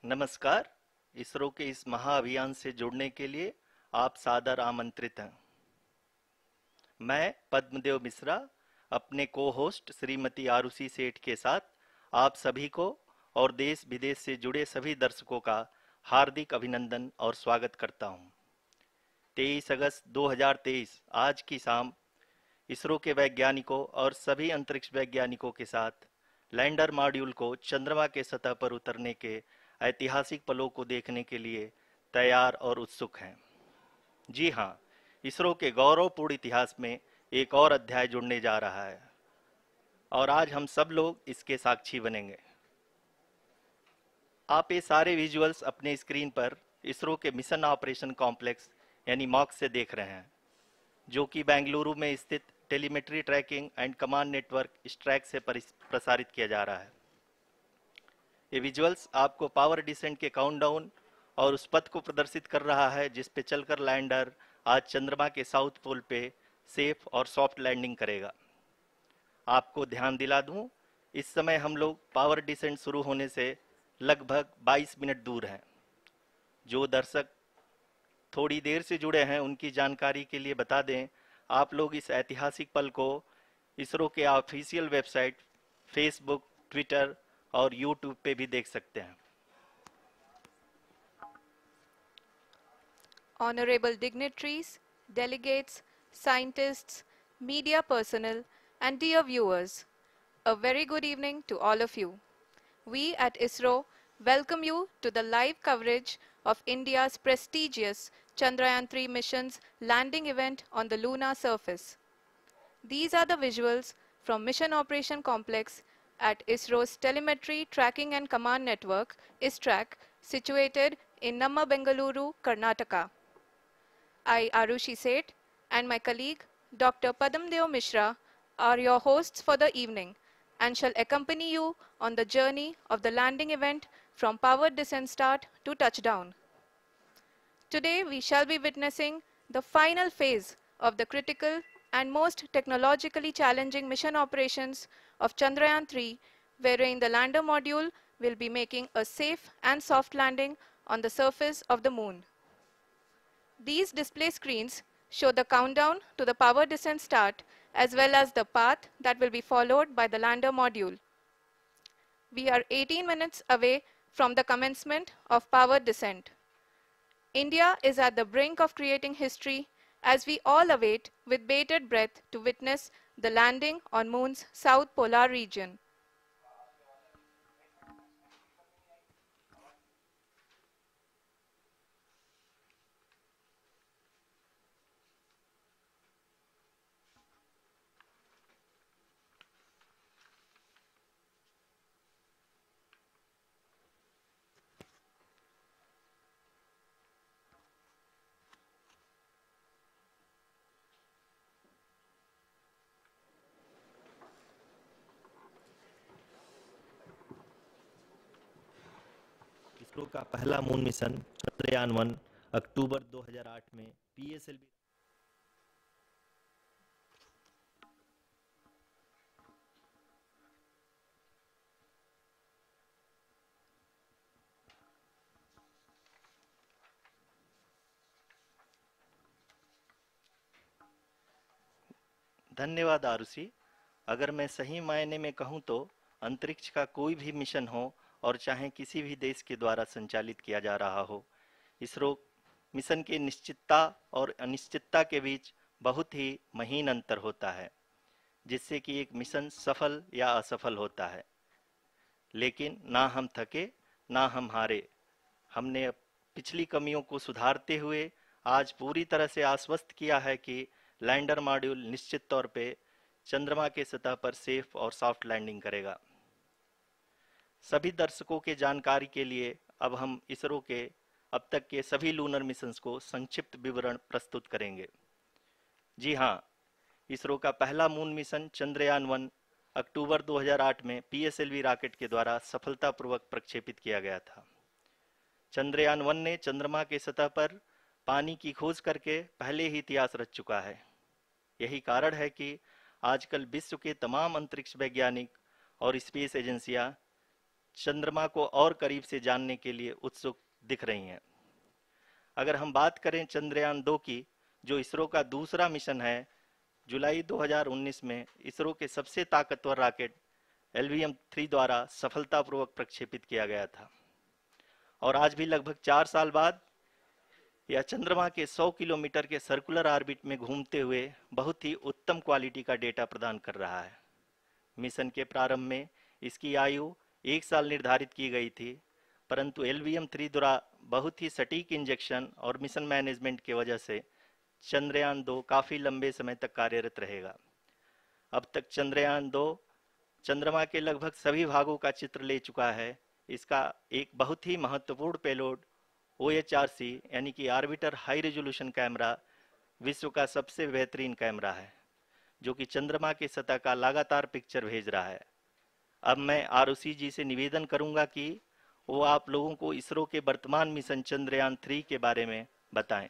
नमस्कार। इसरो के इस महाअभियान से जुड़ने के लिए आप सादर आमंत्रित हैं। मैं पद्मदेव मिश्रा अपने को-होस्ट श्रीमती आरुषि सेठ के साथ आप सभी को और देश विदेश से जुड़े सभी दर्शकों का हार्दिक अभिनंदन और स्वागत करता हूं। 23 अगस्त 2023 आज की शाम इसरो के वैज्ञानिकों और सभी अंतरिक्ष वैज्ञानिकों के साथ लैंडर मॉड्यूल को चंद्रमा के सतह पर उतरने के ऐतिहासिक पलों को देखने के लिए तैयार और उत्सुक हैं। जी हाँ, इसरो के गौरवपूर्ण इतिहास में एक और अध्याय जुड़ने जा रहा है और आज हम सब लोग इसके साक्षी बनेंगे। आप ये सारे विजुअल्स अपने स्क्रीन पर इसरो के मिशन ऑपरेशन कॉम्प्लेक्स यानी मॉक से देख रहे हैं, जो कि बेंगलुरु में स्थित telemetry tracking and command network ISTRAC से प्रसारित किया जा रहा है। ये विजुअल्स आपको पावर डिसेंट के काउंटडाउन और उस पथ को प्रदर्शित कर रहा है जिस पे चलकर लैंडर आज चंद्रमा के साउथ पोल पे सेफ और सॉफ्ट लैंडिंग करेगा। आपको ध्यान दिला दूं, इस समय हम लोग पावर डिसेंट शुरू होने से लगभग 22 मिनट दूर हैं। जो दर्शक थोड़ी देर से जुड़े हैं उनकी जानकारी के लिए बता दें, आप लोग इस ऐतिहासिक पल को इसरो के ऑफिशियल वेबसाइट, फेसबुक, ट्विटर और यूट्यूब पे भी देख सकते हैं। Honorable dignitaries, delegates, scientists, media personnel, and dear viewers, a very good evening to all of you. We at ISRO welcome you to the live coverage of India's prestigious Chandrayaan-3 mission's landing event on the lunar surface. These are the visuals from Mission Operation Complex at ISRO's Telemetry Tracking and Command Network, ISTRAC, situated in Namma, Bengaluru, Karnataka. I, Arushi Seth, and my colleague, Dr. Padamdeo Mishra, are your hosts for the evening and shall accompany you on the journey of the landing event from powered descent start to touchdown. Today, we shall be witnessing the final phase of the critical and most technologically challenging mission operations of Chandrayaan-3, wherein the lander module will be making a safe and soft landing on the surface of the moon. These display screens show the countdown to the power descent start as well as the path that will be followed by the lander module. We are 18 minutes away from the commencement of power descent. India is at the brink of creating history as we all await with bated breath to witness the landing on Moon's south polar region. ISRO का पहला moon mission Chandrayaan one अक्टूबर 2008 में PSLV धन्यवाद आरुषि। अगर मैं सही मायने में कहूं तो अंतरिक्ष का कोई भी मिशन हो और चाहे किसी भी देश के द्वारा संचालित किया जा रहा हो, इसरो मिशन की निश्चितता और अनिश्चितता के बीच बहुत ही महीन अंतर होता है, जिससे कि एक मिशन सफल या असफल होता है। लेकिन ना हम थके ना हम हारे। हमने पिछली कमियों को सुधारते हुए आज पूरी तरह से आश्वस्त किया है कि लैंडर मॉड्यूल निश्चित तौर पे चंद्रमा के सतह पर सेफ और सॉफ्ट लैंडिंग करेगा। सभी दर्शकों के जानकारी के लिए अब हम इसरो के अब तक के सभी लूनर मिशंस को संक्षिप्त विवरण प्रस्तुत करेंगे। जी हाँ, इसरो का पहला मून मिशन चंद्रयान-1 अक्टूबर 2008 में पीएसएलवी रॉकेट के द्वारा सफलतापूर्वक प्रक्षेपित किया गया था। चंद्रयान-1 ने चंद्रमा के सतह पर पानी की खोज करके पहले ही इतिहास रच चुका है। यही कारण है कि आजकल विश्व के तमाम अंतरिक्ष वैज्ञानिक और स्पेस एजेंसियां चंद्रमा को और करीब से जानने के लिए उत्सुक दिख रही हैं। अगर हम बात करें चंद्रयान 2 की, जो इसरो का दूसरा मिशन है, जुलाई 2019 में इसरो के सबसे ताकतवर रॉकेट LVM-3 द्वारा सफलतापूर्वक प्रक्षेपित किया गया था और आज भी लगभग 4 साल बाद यह चंद्रमा के 100 किलोमीटर के सर्कुलर ऑर्बिट में घूमते हुए बहुत ही उत्तम क्वालिटी का डेटा प्रदान कर रहा है। मिशन के प्रारंभ में इसकी आयु 1 साल निर्धारित की गई थी, परंतु LVM-3 द्वारा बहुत ही सटीक इंजेक्शन और मिशन मैनेजमेंट की वजह से चंद्रयान 2 काफ़ी लंबे समय तक कार्यरत रहेगा। अब तक चंद्रयान 2 चंद्रमा के लगभग सभी भागों का चित्र ले चुका है। इसका एक बहुत ही महत्वपूर्ण पेलोड OHRC यानी कि ऑर्बिटर हाई रेजोल्यूशन कैमरा विश्व का सबसे बेहतरीन कैमरा है, जो कि चंद्रमा के सतह का लगातार पिक्चर भेज रहा है। अब मैं ROC जी से निवेदन करूंगा कि वो आप लोगों को इसरो के वर्तमान मिशन चंद्रयान 3 के बारे में बताएं।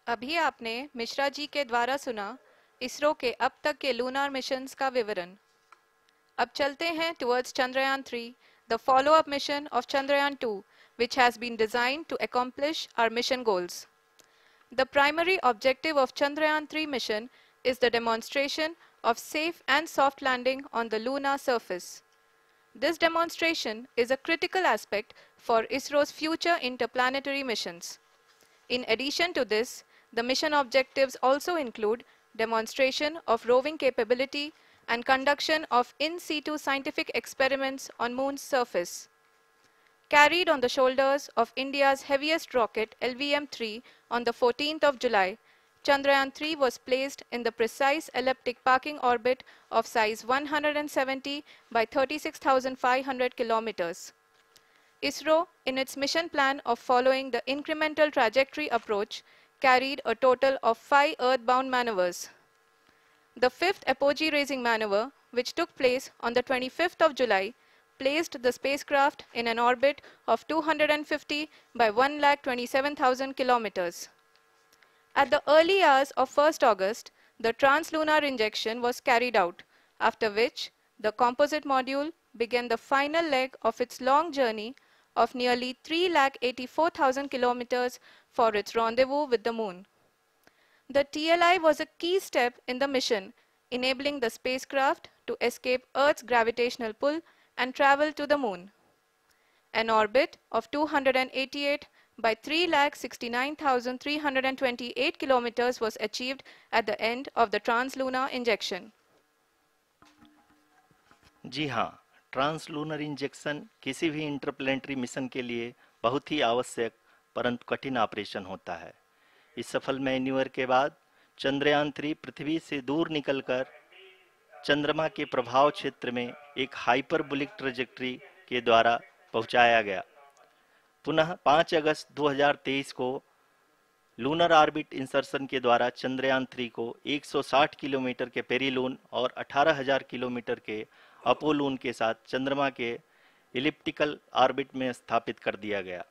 अभी आपने मिश्रा जी के द्वारा सुना इसरो के अब तक के लूनार मिशंस का विवरण। अब चलते हैं towards Chandrayaan 3, the follow-up mission of Chandrayaan 2, which has been designed to accomplish our mission goals. The primary objective of Chandrayaan 3 mission is the demonstration of safe and soft landing on the lunar surface. This demonstration is a critical aspect for ISRO's future interplanetary missions. In addition to this, the mission objectives also include demonstration of roving capability and conduction of in situ scientific experiments on Moon's surface. Carried on the shoulders of India's heaviest rocket LVM-3 on the 14th of July, Chandrayaan 3 was placed in the precise elliptic parking orbit of size 170 by 36,500 kilometers. ISRO, in its mission plan of following the incremental trajectory approach, carried a total of 5 earthbound maneuvers. The fifth apogee raising maneuver, which took place on the 25th of July, placed the spacecraft in an orbit of 250 by 1,27,000 kilometers. At the early hours of 1st August, the translunar injection was carried out, after which the composite module began the final leg of its long journey of nearly 3,84,000 kilometers for its rendezvous with the Moon. The TLI was a key step in the mission, enabling the spacecraft to escape Earth's gravitational pull and travel to the Moon. An orbit of 288 by 3,69,328 kilometers was achieved at the end of the translunar injection. जी हाँ, translunar injection किसी भी interplanetary mission के लिए बहुत ही आवश्यक परंतु कठिन operation होता है। इस सफल मैन्यूवर के बाद चंद्रयान 3 पृथ्वी से दूर निकलकर चंद्रमा के प्रभाव क्षेत्र में एक हाइपरबोलिक ट्रेजेक्टरी के द्वारा पहुंचाया गया। पुनः 5 अगस्त 2023 को लूनर ऑर्बिट इंसर्शन के द्वारा चंद्रयान 3 को 160 किलोमीटर के पेरिलून और 18,000 किलोमीटर के अपोलून के साथ चंद्रमा के इलिप्टिकल ऑर्बिट में स्थापित कर दिया गया।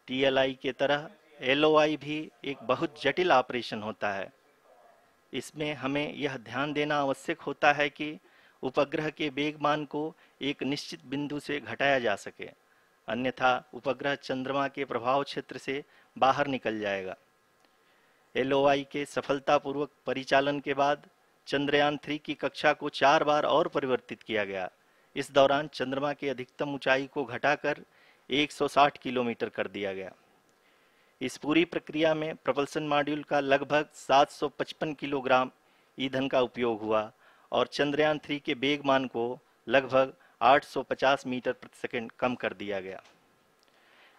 TLI के तरह LOI भी एक बहुत जटिल ऑपरेशन होता है। इसमें हमें यह ध्यान देना आवश्यक होता है कि उपग्रह के वेगमान को एक निश्चित बिंदु से घटाया जा सके, अन्यथा उपग्रह चंद्रमा के प्रभाव क्षेत्र से बाहर निकल जाएगा। LOI के सफलतापूर्वक परिचालन के बाद चंद्रयान 3 की कक्षा को 4 बार और परिवर्तित किया गया। इस दौरान चंद्रमा की अधिकतम ऊंचाई को घटाकर 160 किलोमीटर कर दिया गया। इस पूरी प्रक्रिया में प्रपल्सन मॉड्यूल का लगभग 755 किलोग्राम ईंधन का उपयोग हुआ और चंद्रयान 3 के वेगमान को लगभग 850 मीटर प्रति सेकंड कम कर दिया गया।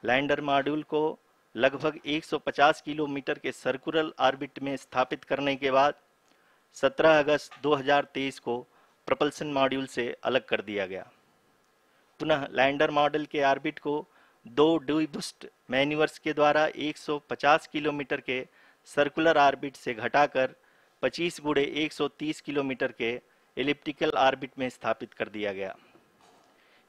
लैंडर मॉड्यूल को लगभग 150 किलोमीटर के सर्कुलर ऑर्बिट में स्थापित करने के बाद 17 अगस्त 2023 को प्रपल्सन मॉड्यूल से अलग कर दिया गया। पुनः लैंडर मॉडल के ऑर्बिट को 2 डीबूस्ट मैन्यूवर्स के द्वारा 150 किलोमीटर के सर्कुलर ऑर्बिट से घटाकर 25 गुणे 130 किलोमीटर के एलिप्टिकल ऑर्बिट में स्थापित कर दिया गया।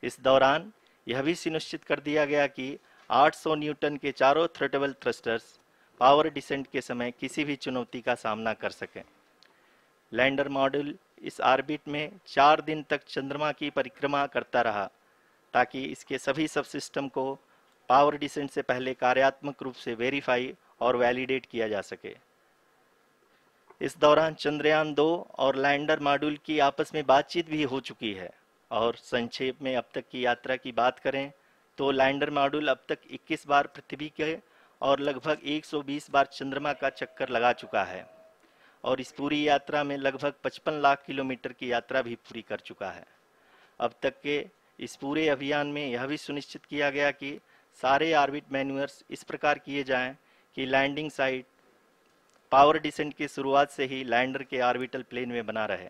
इस दौरान यह भी सुनिश्चित कर दिया गया कि 800 न्यूटन के चारों थ्रोटेबल थ्रस्टर्स पावर डिसेंट के समय किसी भी चुनौती का सामना कर सकें। लैंडर मॉड्यूल इस ऑर्बिट में 4 दिन तक चंद्रमा की परिक्रमा करता रहा, ताकि इसके सभी सब सिस्टम को पावर डिसेंट से पहले कार्यात्मक रूप से वेरीफाई और वैलिडेट किया जा सके। इस दौरान चंद्रयान 2 और लैंडर मॉड्यूल की आपस में बातचीत भी हो चुकी है। और संक्षेप में अब तक की यात्रा की बात करें तो लैंडर मॉड्यूल अब तक 21 बार पृथ्वी के और लगभग 120 बार चंद्रमा का चक्कर लगा चुका है, और इस पूरी यात्रा में लगभग 55 लाख किलोमीटर की यात्रा भी पूरी कर चुका है। अब तक के इस पूरे अभियान में यह भी सुनिश्चित किया गया कि सारे ऑर्बिट मैन्यूअर्स इस प्रकार किए जाएं कि लैंडिंग साइट पावर डिसेंट की शुरुआत से ही लैंडर के ऑर्बिटल प्लेन में बना रहे।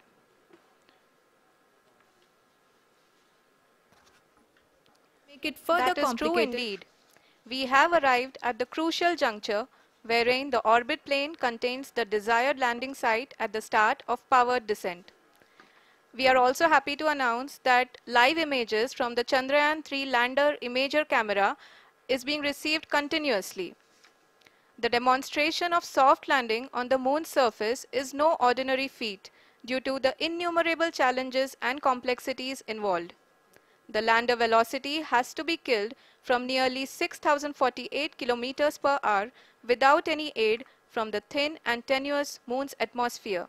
Make it further complicated. That is true indeed. We have arrived at the crucial juncture wherein the orbit plane contains the desired landing site at the start of powered descent. We are also happy to announce that live images from the Chandrayaan-3 lander imager camera is being received continuously. The demonstration of soft landing on the moon's surface is no ordinary feat due to the innumerable challenges and complexities involved. The lander velocity has to be killed from nearly 6,048 kilometers per hour without any aid from the thin and tenuous moon's atmosphere.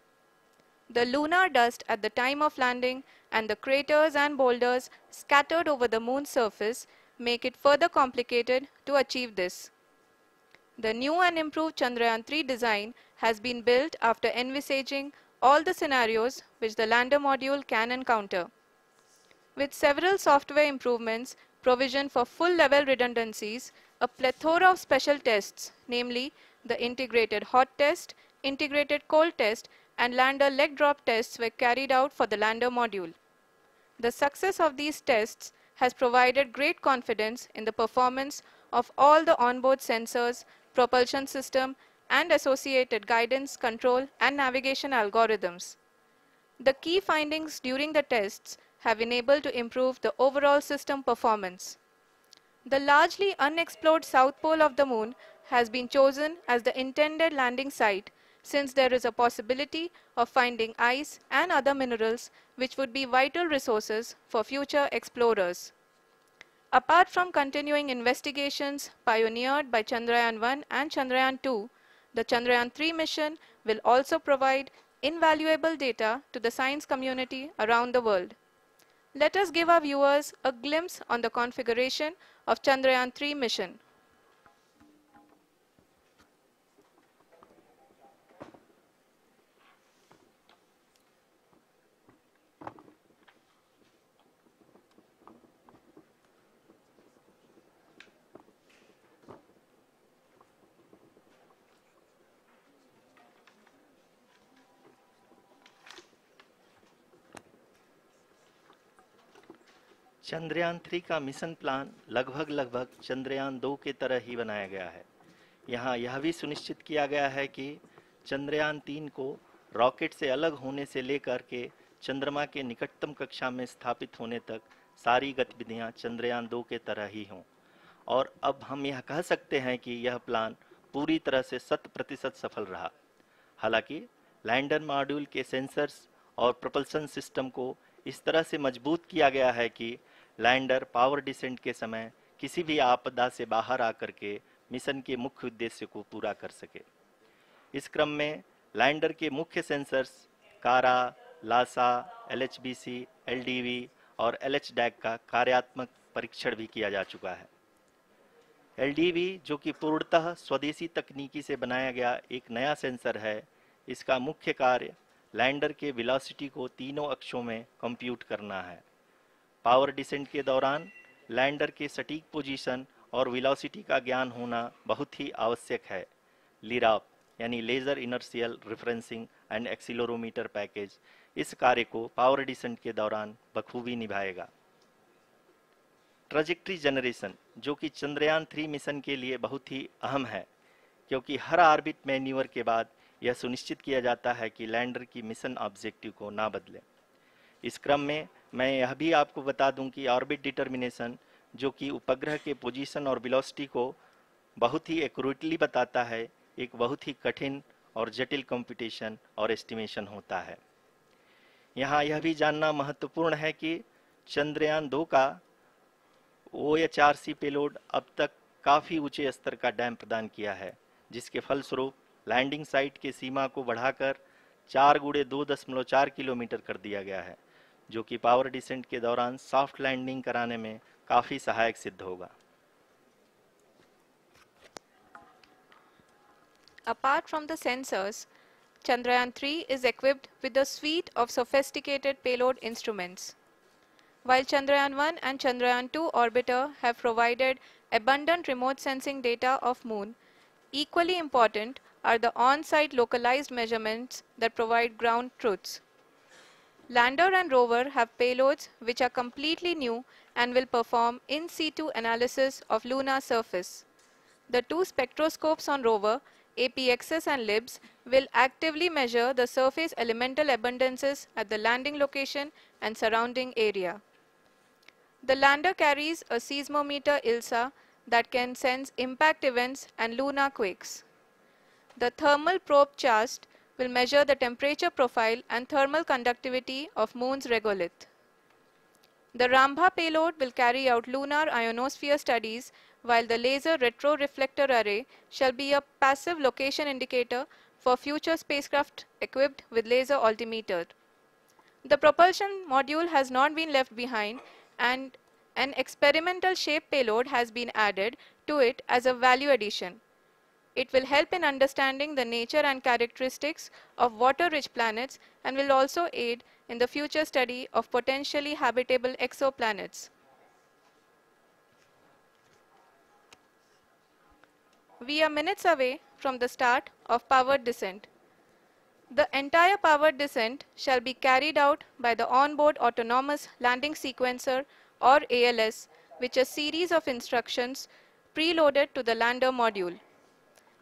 The lunar dust at the time of landing and the craters and boulders scattered over the moon's surface make it further complicated to achieve this. The new and improved Chandrayaan-3 design has been built after envisaging all the scenarios which the lander module can encounter. With several software improvements, provision for full-level redundancies, a plethora of special tests, namely the integrated hot test, integrated cold test, and lander leg drop tests were carried out for the lander module. The success of these tests has provided great confidence in the performance of all the onboard sensors, propulsion system, and associated guidance, control, and navigation algorithms. The key findings during the tests have enabled to improve the overall system performance. The largely unexplored south pole of the moon has been chosen as the intended landing site, since there is a possibility of finding ice and other minerals which would be vital resources for future explorers. Apart from continuing investigations pioneered by Chandrayaan-1 and Chandrayaan-2, the Chandrayaan-3 mission will also provide invaluable data to the science community around the world. Let us give our viewers a glimpse on the configuration of Chandrayaan-3 mission. Chandrayaan 3 का mission plan लगभग चंद्रयान 2 के तरह ही बनाया गया है। यहाँ यह भी सुनिश्चित किया गया है कि चंद्रयान 3 को रॉकेट से अलग होने से लेकर के चंद्रमा के निकटतम कक्षा में स्थापित होने तक सारी गतिविधियाँ चंद्रयान 2 के तरह ही हों। और अब हम यह कह सकते हैं कि यह प्लान पूरी तरह से 100% सफल रहा। हालांकि लैंडर मॉड्यूल के सेंसर्स और प्रोपल्शन सिस्टम को इस तरह से मजबूत किया गया है कि लैंडर पावर डिसेंट के समय किसी भी आपदा से बाहर आकर के मिशन के मुख्य उद्देश्य को पूरा कर सके। इस क्रम में लैंडर के मुख्य सेंसर्स कारा, लासा, LHBC, LDV और LHDAC का कार्यात्मक परीक्षण भी किया जा चुका है। LDV, जो कि पूर्णतः स्वदेशी तकनीकी से बनाया गया एक नया सेंसर है, इसका मुख्य कार्य लैंडर के वेलोसिटी को तीनों अक्षों में कंप्यूट करना है। पावर डिसेंट के दौरान लैंडर के सटीक पोजीशन और वेलोसिटी का ज्ञान होना बहुत ही आवश्यक है। लिराप यानी laser inertial referencing and accelerometer package इस कार्य को पावर डिसेंट के दौरान बखूबी निभाएगा। ट्रैजेक्टरी जनरेशन, जो कि चंद्रयान 3 मिशन के लिए बहुत ही अहम है, क्योंकि हर ऑर्बिट मैन्यूवर के बाद यह सुनिश्चित किया जाता है कि लैंडर की मिशन ऑब्जेक्टिव को ना बदले। इस क्रम में मैं यह भी आपको बता दूं कि ऑर्बिट डिटर्मिनेशन, जो कि उपग्रह के पोजीशन और वेलोसिटी को बहुत ही एक्यूरेटली बताता है, एक बहुत ही कठिन और जटिल कंप्यूटेशन और एस्टिमेशन होता है। यहाँ यह भी जानना महत्वपूर्ण है कि चंद्रयान 2 का OHRC पेलोड अब तक काफी ऊंचे स्तर का डैम प्रदान किया है, जिसके फलस्वरूप लैंडिंग साइट की सीमा को बढ़ाकर 4x2.4 किलोमीटर कर दिया गया है, जो कि पावर डिसेंट के दौरान सॉफ्ट लैंडिंग कराने में काफी सहायक सिद्ध होगा। Apart from the sensors, Chandrayaan-3 is equipped with a suite of sophisticated payload instruments. While Chandrayaan-1 and Chandrayaan-2 orbiter have provided abundant remote sensing data of Moon, equally important are the on-site localized measurements that provide ground truths. Lander and rover have payloads which are completely new and will perform in situ analysis of lunar surface. The two spectroscopes on rover, APXS and LIBS, will actively measure the surface elemental abundances at the landing location and surrounding area. The lander carries a seismometer ILSA that can sense impact events and lunar quakes. The thermal probe CHAST will measure the temperature profile and thermal conductivity of Moon's regolith. The Rambha payload will carry out lunar ionosphere studies, while the laser retroreflector array shall be a passive location indicator for future spacecraft equipped with laser altimeter. The propulsion module has not been left behind, and an experimental shape payload has been added to it as a value addition. It will help in understanding the nature and characteristics of water-rich planets and will also aid in the future study of potentially habitable exoplanets. We are minutes away from the start of powered descent. The entire powered descent shall be carried out by the onboard autonomous landing sequencer, or ALS, which is a series of instructions preloaded to the lander module.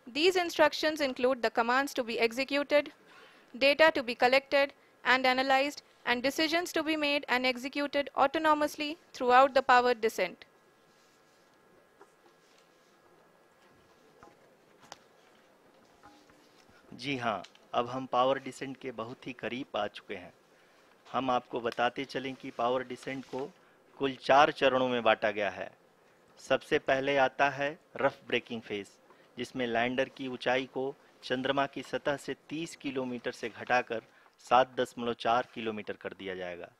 These instructions include the commands to be executed, data to be collected and analyzed, and decisions to be made and executed autonomously throughout the powered descent. जी हाँ, अब हम power descent के बहुत ही करीब आ चुके हैं। हम आपको बताते चलें कि पावर डिसेंट को कुल 4 चरणों में बांटा गया है। सबसे पहले आता है रफ ब्रेकिंग फेज, जिसमें लैंडर की ऊंचाई को चंद्रमा की सतह से 30 किलोमीटर से घटाकर 7.4 किलोमीटर कर दिया जाएगा।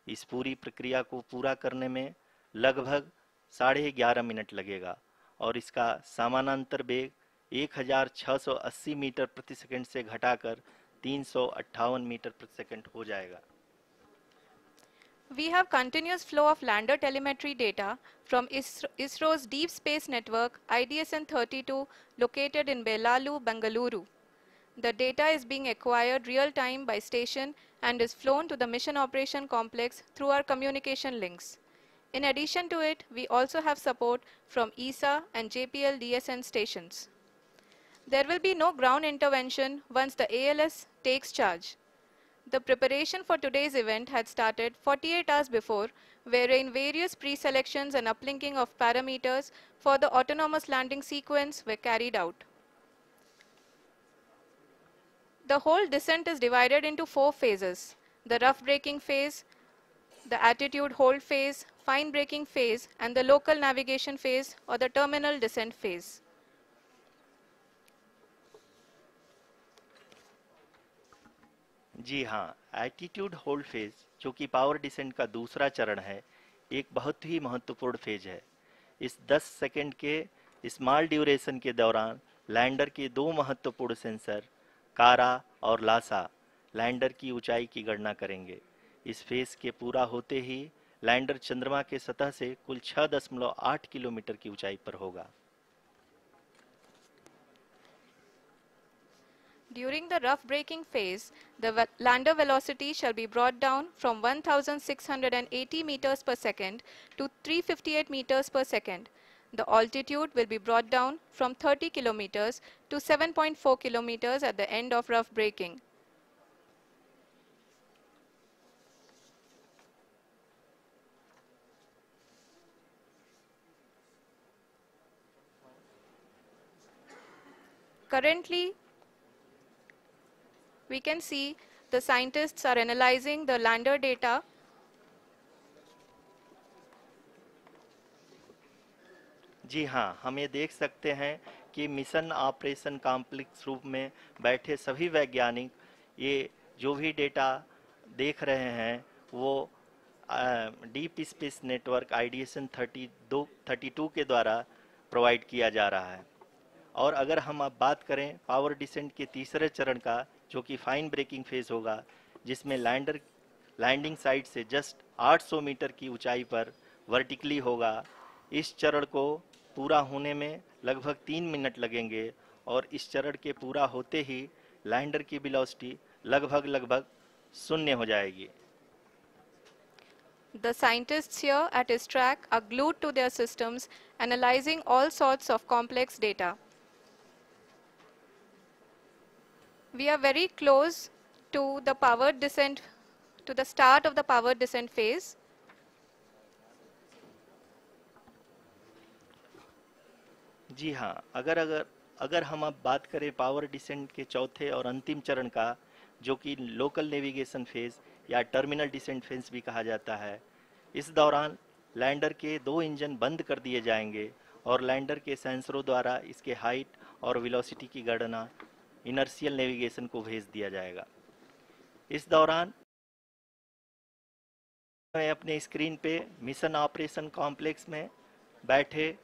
इस पूरी प्रक्रिया को पूरा करने में लगभग 11.5 मिनट लगेगा और इसका समानांतर वेग 1680 मीटर प्रति सेकंड से घटाकर 358 मीटर प्रति सेकंड हो जाएगा। We have continuous flow of lander telemetry data from ISRO's Deep Space Network IDSN-32 located in Belalu, Bengaluru. The data is being acquired real-time by station and is flown to the Mission Operation Complex through our communication links. In addition to it, we also have support from ESA and JPL DSN stations. There will be no ground intervention once the ALS takes charge. The preparation for today's event had started 48 hours before, wherein various pre-selections and uplinking of parameters for the autonomous landing sequence were carried out. The whole descent is divided into 4 phases: the rough braking phase, the attitude hold phase, fine braking phase, and the local navigation phase or the terminal descent phase. जी हाँ, attitude hold phase, जो कि power descent का दूसरा चरण है, एक बहुत ही महत्वपूर्ण फेज है। इस 10 सेकंड के स्मॉल ड्यूरेशन के दौरान लैंडर के 2 महत्वपूर्ण सेंसर कारा और लासा लैंडर की ऊंचाई की गणना करेंगे। इस फेज के पूरा होते ही लैंडर चंद्रमा के सतह से कुल 6.8 किलोमीटर की ऊंचाई पर होगा। During the rough braking phase, the lander velocity shall be brought down from 1680 meters per second to 358 meters per second. The altitude will be brought down from 30 kilometers to 7.4 kilometers at the end of rough braking. Currently, we can see the scientists are analyzing the lander data. जी हाँ, हम ये देख सकते हैं कि mission operation complex रूप में बैठे सभी वैज्ञानिक ये जो भी डेटा देख रहे हैं वो डीप स्पेस नेटवर्क आईडीएसन 32 के द्वारा प्रोवाइड किया जा रहा है। और अगर हम अब बात करें पावर डिसेंट के तीसरे चरण का, जो कि फाइन ब्रेकिंग फेज होगा, जिसमें लैंडिंग साइट से जस्ट 800 मीटर की ऊंचाई पर वर्टिकली होगा। इस चरण को पूरा होने में लगभग 3 मिनट लगेंगे और इस चरण के पूरा होते ही लैंडर की वेलोसिटी लगभग शून्य हो जाएगी। The scientists here at ISTRAC are glued to their systems, analyzing all sorts of complex data. We are very close to the power descent, to the start of the power descent phase. जी हाँ, अगर हम अब बात करें power descent के चौथे और अंतिम चरण का, जो कि लोकल नेविगेशन फेज या टर्मिनल डिसेंट फेज भी कहा जाता है, इस दौरान लैंडर के 2 इंजन बंद कर दिए जाएंगे और लैंडर के सेंसरों द्वारा इसके हाइट और वेलोसिटी की गणना इनर्शियल नेविगेशन को भेज दिया जाएगा। इस दौरान मैं अपने स्क्रीन पे मिशन ऑपरेशन कॉम्प्लेक्स में बैठे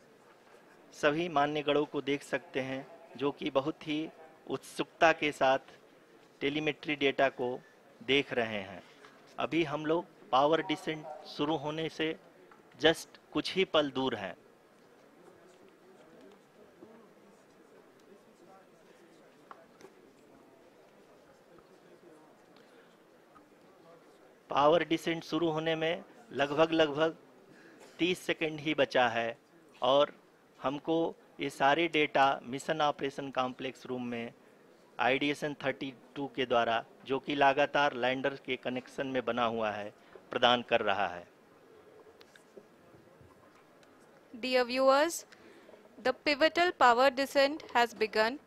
सभी मान्यगणों को देख सकते हैं, जो कि बहुत ही उत्सुकता के साथ टेलीमेट्री डेटा को देख रहे हैं। अभी हम लोग पावर डिसेंट शुरू होने से जस्ट कुछ ही पल दूर हैं। पावर डिसेंट शुरू होने में लगभग 30 सेकंड ही बचा है और हमको ये सारे data mission operation complex room में आईडीएसन 32 के द्वारा, जो कि लगातार लैंडर के कनेक्शन में बना हुआ है, प्रदान कर रहा है। Dear viewers, the pivotal power descent has begun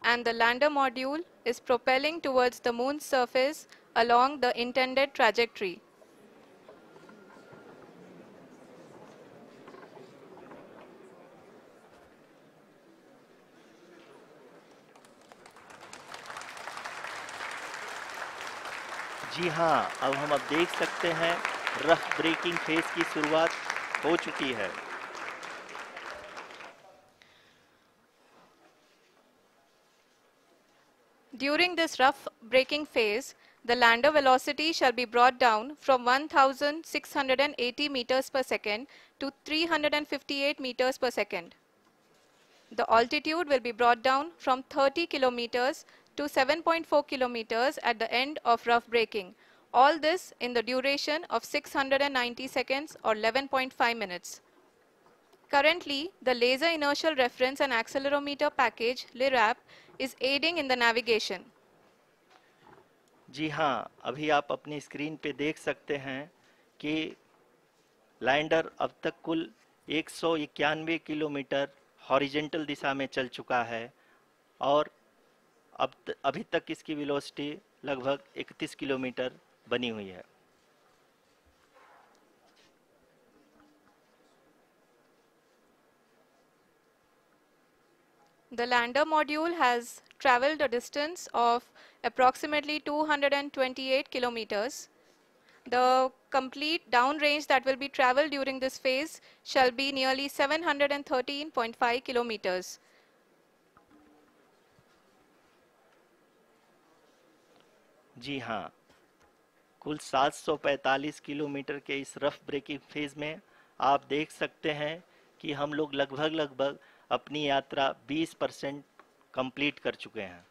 and the lander module is propelling towards the moon's surface along the intended trajectory. जी हाँ, अब हम देख सकते हैं रफ ब्रेकिंग फेज की शुरुआत हो चुकी है। During this rough braking phase, the lander velocity shall be brought down from 1680 meters per second to 358 meters per second. The altitude will be brought down from 30 kilometers to 7.4 kilometers at the end of rough braking. All this in the duration of 690 seconds or 11.5 minutes. Currently, the Laser Inertial Reference and Accelerometer package, LIRAP, is aiding in the navigation. जी हाँ, अभी आप अपनी screen पे देख सकते हैं कि lander अब तक कुल 191 किलोमीटर हॉरिजेंटल दिशा में चल चुका है और अभी तक इसकी वेलोसिटी लगभग 31 किलोमीटर बनी हुई है। The lander module has traveled a distance of approximately 228 kilometers. The complete downrange that will be traveled during this phase shall be nearly 713.5 kilometers. जी हाँ, कुल 745 किलोमीटर के इस रफ ब्रेकिंग फेज में आप देख सकते हैं कि हम लोग लगभग अपनी यात्रा 20% कंप्लीट कर चुके हैं।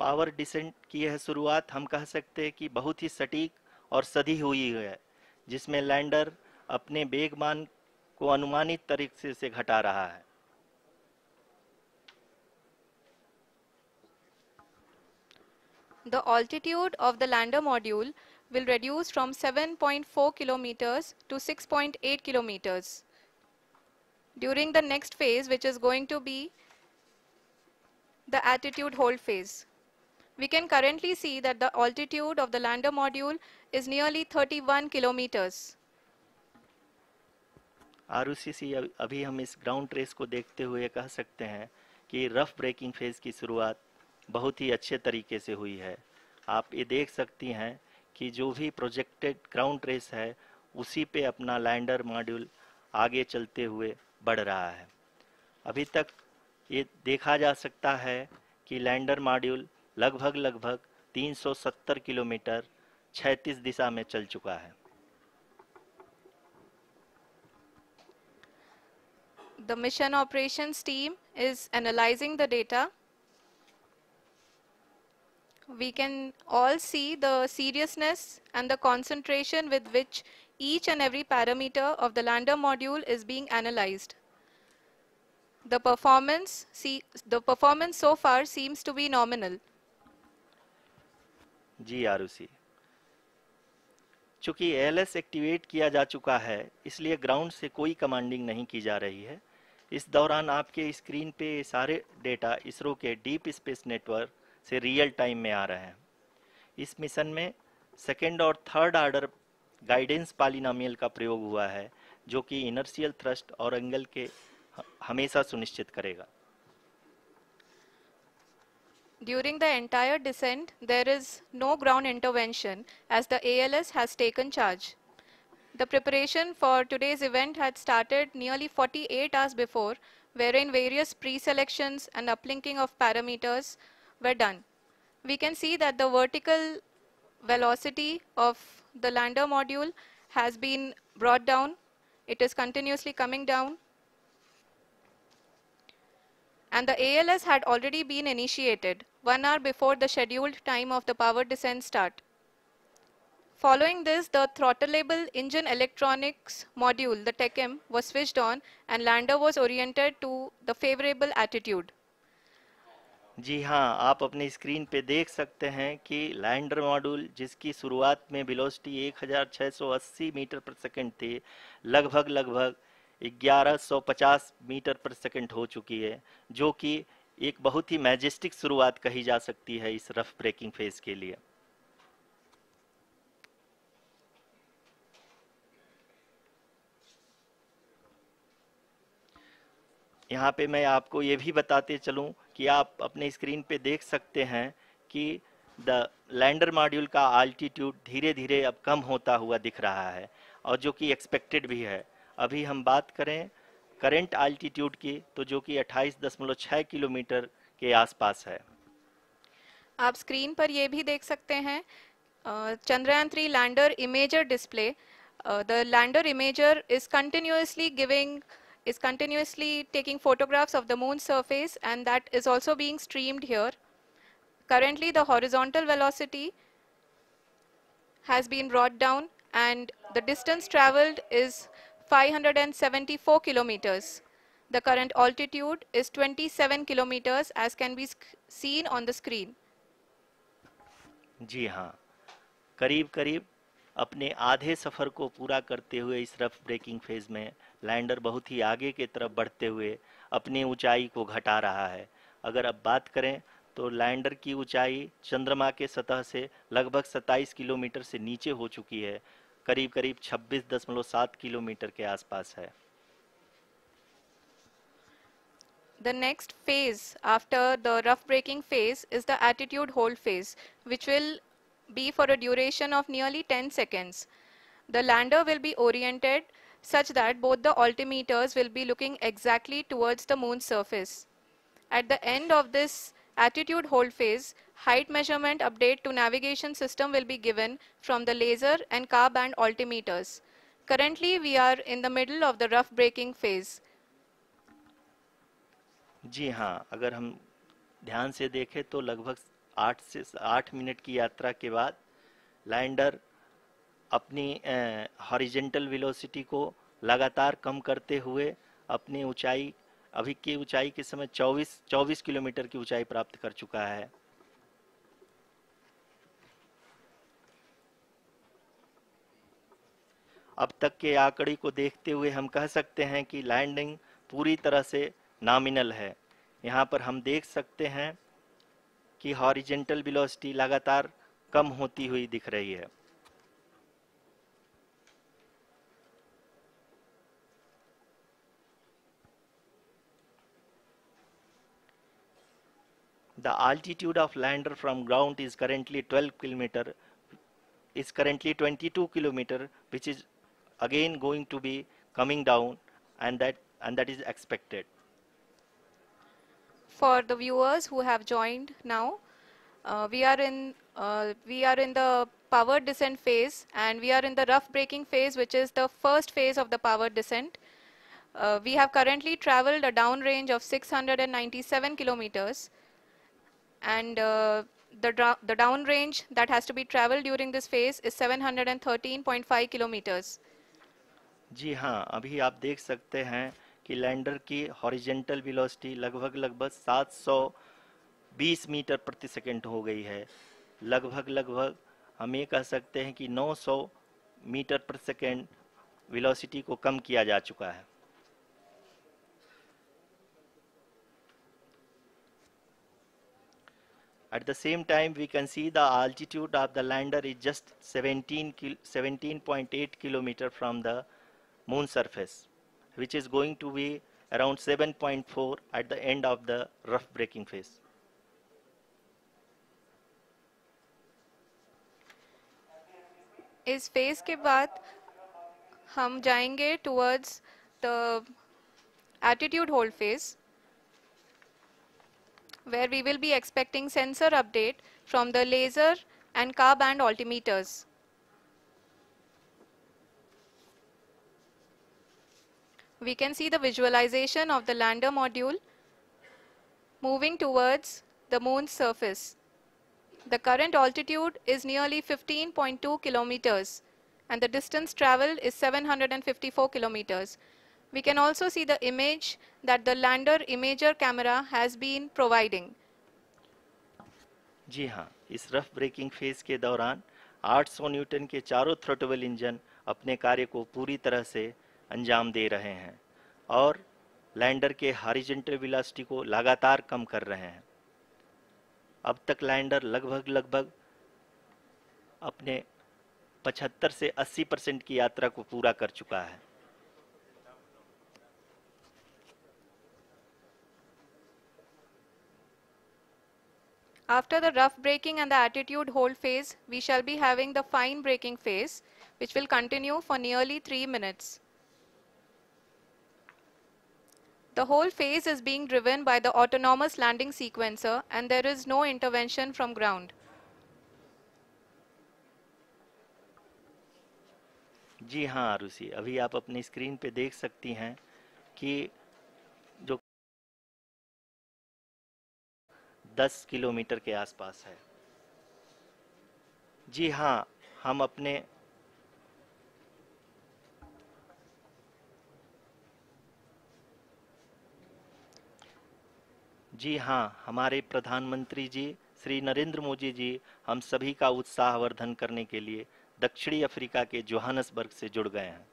पावर डिसेंट की यह शुरुआत हम कह सकते हैं कि बहुत ही सटीक और सधी हुई है, जिसमें लैंडर अपने वेगमान को अनुमानित तरीके से घटा रहा है। The altitude of the lander module will reduce from 7.4 kilometers to 6.8 kilometers. During the next phase, which is going to be the attitude hold phase, we can currently see that the altitude of the lander module is nearly 31 kilometers. Arushi, अभी हम इस ground trace को देखते हुए कह सकते हैं कि रफ ब्रेकिंग फेज की शुरुआत बहुत ही अच्छे तरीके से हुई है। आप ये देख सकती हैं कि जो भी प्रोजेक्टेड ग्राउंड ट्रेस है उसी पे अपना लैंडर मॉड्यूल आगे चलते हुए बढ़ रहा है। अभी तक ये देखा जा सकता है कि लैंडर मॉड्यूल लगभग 370 किलोमीटर क्षैतिज दिशा में चल चुका है। The mission operations team is analyzing the data. We can all see the seriousness and the concentration with which each and every parameter of the lander module is being analyzed. The performance so far seems to be nominal. जी आरुषि, चूंकि ALS activate किया जा चुका है इसलिए ground से कोई commanding नहीं की जा रही है। इस दौरान आपके स्क्रीन पे सारे डेटा इसरो के डीप स्पेस नेटवर्क से रियल टाइम में आ रहे हैं। इस मिशन में सेकेंड और थर्ड ऑर्डर गाइडेंस पॉलिनोमियल का प्रयोग हुआ है जो कि इनर्शियल थ्रस्ट और एंगल के हमेशा सुनिश्चित करेगा। During the entire descent, there is no ground intervention as the ALS has taken charge. The preparation for today's event had started nearly 48 hours before, wherein various pre-selections and uplinking of parameters were done. We can see that the vertical velocity of the lander module has been brought down. It is continuously coming down. And the ALS had already been initiated 1 hour before the scheduled time of the power descent start. Following this, the throttleable engine electronics module, the TECM, was switched on and lander was oriented to the favorable attitude. जी हाँ, आप अपनी screen पे देख सकते हैं कि lander module जिसकी शुरुआत में वेलोसिटी 1680 मीटर पर सेकंड थी, लगभग 1150 मीटर पर सेकंड हो चुकी है, जो कि एक बहुत ही मैजेस्टिक शुरुआत कही जा सकती है इस रफ ब्रेकिंग फेज के लिए। यहाँ पे मैं आपको ये भी बताते चलूँ कि आप अपने स्क्रीन पे देख सकते हैं कि द लैंडर मॉड्यूल का आल्टीट्यूड धीरे धीरे अब कम होता हुआ दिख रहा है और जो कि एक्सपेक्टेड भी है। अभी हम बात करें करंट आल्टीट्यूड की तो जो कि 28.6 किलोमीटर के आसपास है। आप स्क्रीन पर ये भी देख सकते हैं Chandrayaan 3 lander imager display. The lander imager is continuously taking photographs of the moon's surface, and that is also being streamed here. Currently, the horizontal velocity has been brought down and the distance traveled is 574 kilometers. The current altitude is 27 kilometers as can be seen on the screen. जी हाँ, करीब करीब अपने आधे सफ़र को पूरा करते हुए इस रफ ब्रेकिंग फेज में लैंडर बहुत ही आगे की तरफ बढ़ते हुए अपनी ऊंचाई को घटा रहा है। अगर अब बात करें तो लैंडर की ऊंचाई चंद्रमा के सतह से लगभग 27 किलोमीटर से नीचे हो चुकी है, करीब करीब 26.7 किलोमीटर के आसपास है। The next phase after the rough braking phase is the attitude hold phase, which will be for a duration of nearly 10 seconds. The lander will be oriented such that both the altimeters will be looking exactly towards the moon's surface. At the end of this attitude hold phase, height measurement update to navigation system will be given from the laser and car band altimeters. Currently, we are in the middle of the rough braking phase. जी हाँ, अगर हम ध्यान से देखें तो लगभग 8 minute की यात्रा के बाद लैंडर अपनी हॉरिजेंटल वेलोसिटी को लगातार कम करते हुए अपनी ऊंचाई अभी की ऊंचाई के समय 24 किलोमीटर की ऊंचाई प्राप्त कर चुका है। अब तक के आंकड़े को देखते हुए हम कह सकते हैं कि लैंडिंग पूरी तरह से नॉमिनल है। यहाँ पर हम देख सकते हैं कि हॉरिजेंटल वेलोसिटी लगातार कम होती हुई दिख रही है। The altitude of lander from ground is currently 22 kilometer, which is again going to be coming down, and that is expected. For the viewers who have joined now, we are in the power descent phase, and we are in the rough braking phase, which is the first phase of the power descent. We have currently traveled a downrange of 697 kilometers, and the downrange that has to be traveled during this phase is 713.5 kilometers. जी हाँ, अभी आप देख सकते हैं कि lander की horizontal velocity लगभग 720 metre प्रति सेकंड हो गई है। लगभग हम ये कह सकते हैं कि 900 मीटर प्रति सेकंड वेलोसिटी को कम किया जा चुका है। At the same time, we can see the altitude of the lander is just 17.8 kilometer from the moon surface, which is going to be around 7.4 at the end of the rough braking phase. इस phase के बाद हम जाएंगे towards the attitude hold phase, where we will be expecting sensor update from the laser and car band altimeters. We can see the visualization of the lander module moving towards the moon's surface. The current altitude is nearly 15.2 kilometers, and the distance traveled is 754 kilometers. We can also see the image that the lander imager camera has been providing. जी हाँ, इस rough breaking phase के दौरान 800 Newton के चारों throttle engine अपने कार्य को पूरी तरह से अंजाम दे रहे हैं और लैंडर के हॉरिजॉन्टल वेलोसिटी को लगातार कम कर रहे हैं। अब तक लैंडर लगभग अपने 75 से 80% की यात्रा को पूरा कर चुका है। After the rough braking and the attitude hold phase, we shall be having the fine braking phase, which will continue for nearly 3 minutes. The whole phase is being driven by the autonomous landing sequencer, and there is no intervention from ground. जी हाँ आरुषि, अभी आप अपनी screen पे देख सकती हैं कि जो 10 किलोमीटर के आसपास है। जी हाँ, हम अपने जी हाँ, हमारे प्रधानमंत्री जी श्री नरेंद्र मोदी जी हम सभी का उत्साहवर्धन करने के लिए दक्षिणी अफ्रीका के जोहानसबर्ग से जुड़ गए हैं।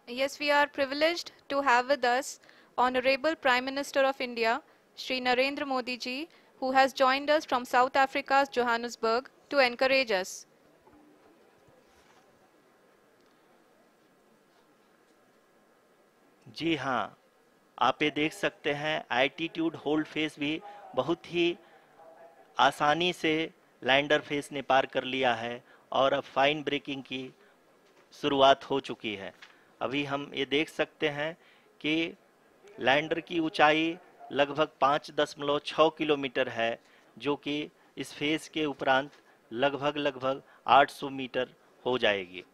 Yes, we are privileged to have with us Honorable Prime Minister of India, Shri Narendra Modi ji, who has joined us from South Africa's Johannesburg to encourage us. जी हाँ, आप ये देख सकते हैं एल्टीट्यूड होल्ड फेस भी बहुत ही आसानी से लैंडर फेस ने पार कर लिया है और अब फाइन ब्रेकिंग की शुरुआत हो चुकी है। अभी हम ये देख सकते हैं कि लैंडर की ऊंचाई लगभग 5.6 किलोमीटर है, जो कि इस फेज के उपरांत लगभग 800 मीटर हो जाएगी।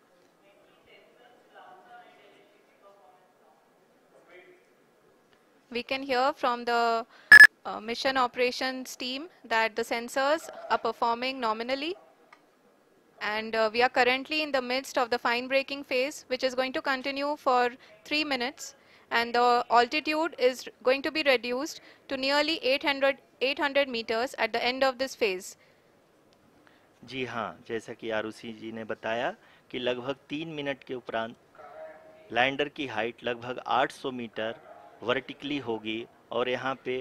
We can hear from the mission operations team that the sensors are performing nominally. And we are currently in the midst of the fine braking phase, which is going to continue for 3 minutes, and the altitude is going to be reduced to nearly 800 meters at the end of this phase. जी हाँ, जैसा कि आरुषि जी ने बताया कि लगभग 3 minute के उपरांत lander की हाइट लगभग 800 मीटर वर्टिकली होगी और यहाँ पे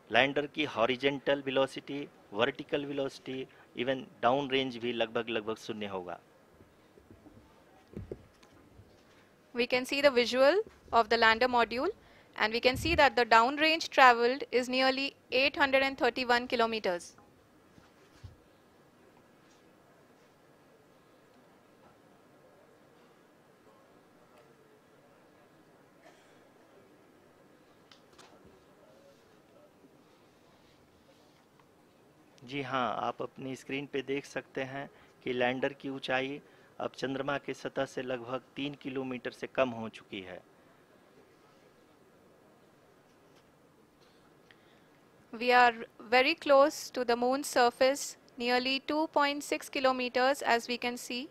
लैंडर की horizontal velocity, vertical velocity, even down range भी लगभग लगभग शून्य होगा। We can see the visual of the lander module, and we can see that the downrange traveled is nearly 831 kilometers. जी हाँ, आप अपनी स्क्रीन पे देख सकते हैं कि लैंडर की ऊंचाई अब चंद्रमा की सतह से लगभग 3 किलोमीटर से कम हो चुकी है। We are very close to the moon's surface, nearly 2.6 kilometers as we can see.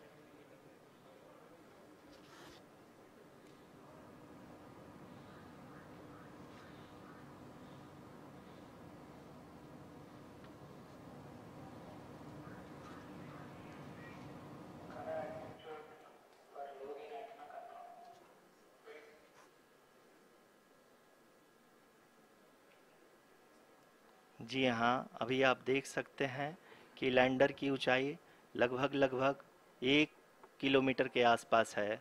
जी हाँ, अभी आप देख सकते हैं कि लैंडर की ऊंचाई लगभग लगभग 1 किलोमीटर के आसपास है।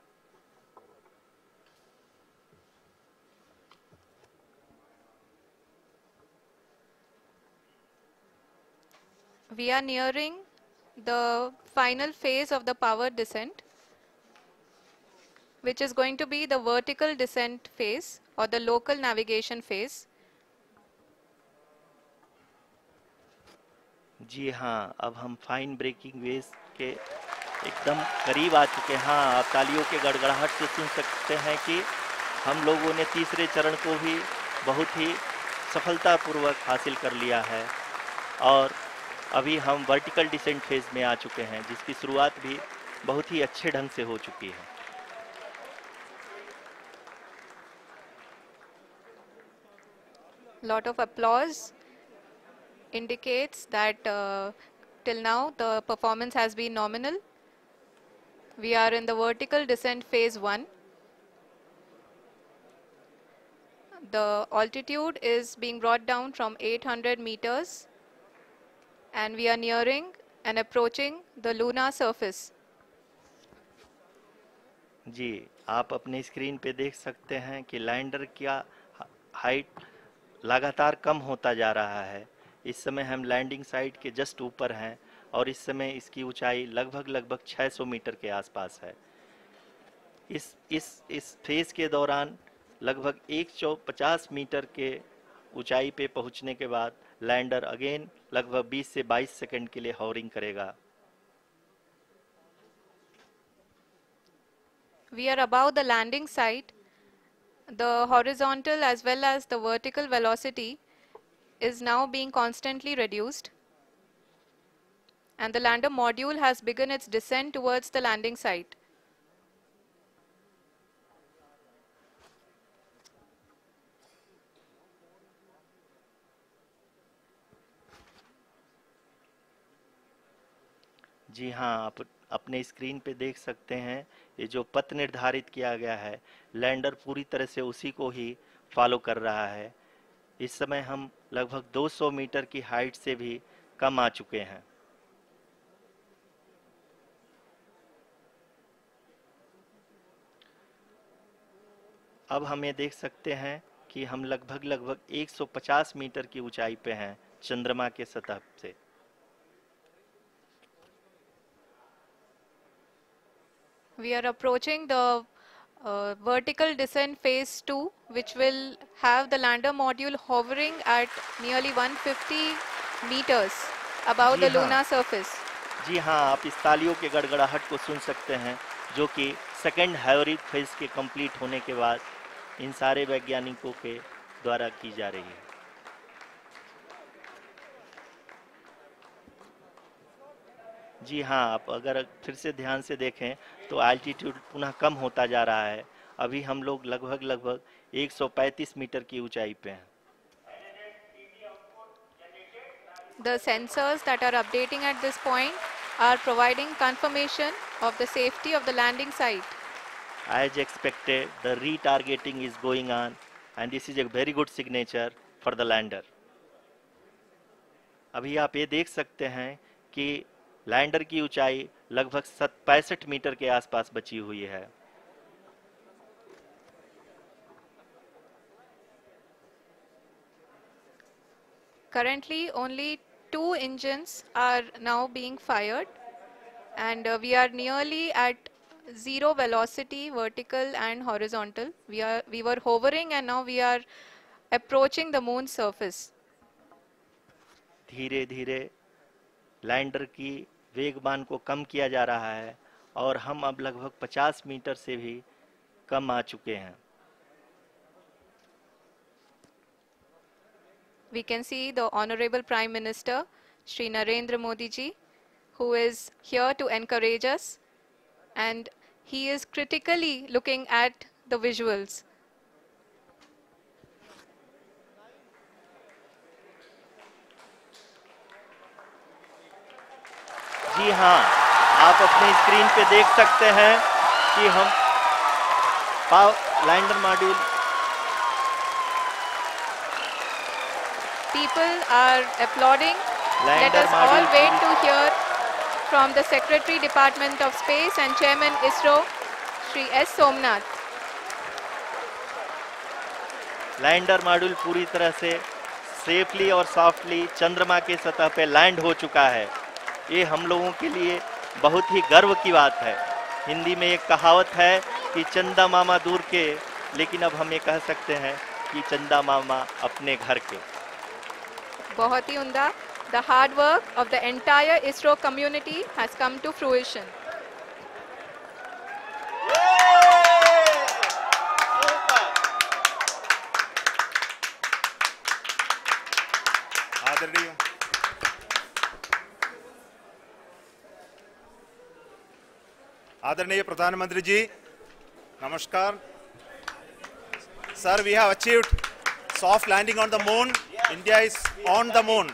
We are nearing the final phase of the power descent, which is going to be the vertical descent phase or the local navigation phase. जी हाँ, अब हम फाइन ब्रेकिंग वेव के एकदम करीब आ चुके हैं। हाँ, आप तालियों के गड़गड़ाहट से सुन सकते हैं कि हम लोगों ने तीसरे चरण को भी बहुत ही सफलतापूर्वक हासिल कर लिया है और अभी हम वर्टिकल डिसेंट फेज में आ चुके हैं, जिसकी शुरुआत भी बहुत ही अच्छे ढंग से हो चुकी है। Lot of applause indicates that till now the performance has been nominal. We are in the vertical descent phase 1. The altitude is being brought down from 800 meters, and we are nearing and approaching the lunar surface. जी, आप अपनी screen पे देख सकते हैं कि lander का height लगातार कम होता जा रहा है। इस समय हम लैंडिंग साइट के जस्ट ऊपर हैं और इस समय इसकी ऊंचाई लगभग लगभग 600 मीटर के आसपास है। इस फेज के दौरान लगभग 150 मीटर के ऊंचाई पे पहुंचने के बाद लैंडर अगेन लगभग 20 से 22 सेकंड के लिए हॉवरिंग करेगा। We are above the landing site. The horizontal as well as the vertical velocity is now being constantly reduced, and the lander module has begun its descent towards the landing site. जी हाँ, आप अपने screen पे देख सकते हैं ये जो पथ निर्धारित किया गया है, लैंडर पूरी तरह से उसी को ही फॉलो कर रहा है। इस समय हम लगभग 200 मीटर की हाइट से भी कम आ चुके हैं। अब हम ये देख सकते हैं कि हम लगभग लगभग 150 मीटर की ऊंचाई पे हैं चंद्रमा के सतह से। We are approaching the vertical descent phase 2, which will have the lander module hovering at nearly 150 meters above ji the हाँ, lunar surface. जी हाँ, आप इस तालियों के गड़गड़ाहट को सुन सकते हैं जो कि सेकंड हाइब्रिड फेज के कंप्लीट होने के बाद इन सारे वैज्ञानिकों के द्वारा की जा रही है। जी हाँ, आप अगर फिर से ध्यान से देखें तो एल्टीट्यूड पुनः कम होता जा रहा है। अभी हम लोग लगभग 135 मीटर की ऊंचाई पे हैं। The sensors that are updating at this point are providing confirmation of the safety of the landing site. As expected, the retargeting is going on and this is a very good signature for the lander. अभी आप ये देख सकते हैं कि lander की ऊंचाई लगभग 65 मीटर के आसपास बची हुई है। Currently, only 2 engines are now being fired, and we are nearly at zero velocity, vertical and horizontal. We were hovering, and now we are approaching the moon's surface. धीरे धीरे लैंडर की वेगमान को कम किया जा रहा है और हम अब लगभग 50 मीटर से भी कम आ चुके हैं। We can see the Honorable Prime Minister, Shri Narendra Modi ji, who is here to encourage us, and he is critically looking at the visuals. जी हाँ, आप अपने स्क्रीन पे देख सकते हैं कि हम lander module People are applauding. Let us all wait to hear from the Secretary Department of Space and Chairman ISRO, Shri S. Somnath. Lander module पूरी तरह से सेफली और सॉफ्टली चंद्रमा के सतह पे लैंड हो चुका है। ये हम लोगों के लिए बहुत ही गर्व की बात है। हिंदी में एक कहावत है कि चंदा मामा दूर के, लेकिन अब हम ये कह सकते हैं कि चंदा मामा अपने घर के। बहुत ही उम्दा। The hard work of the entire ISRO community has come to fruition. आदरणीय प्रधानमंत्री जी, नमस्कार। Sir, we have achieved soft landing on the moon. India is on the moon.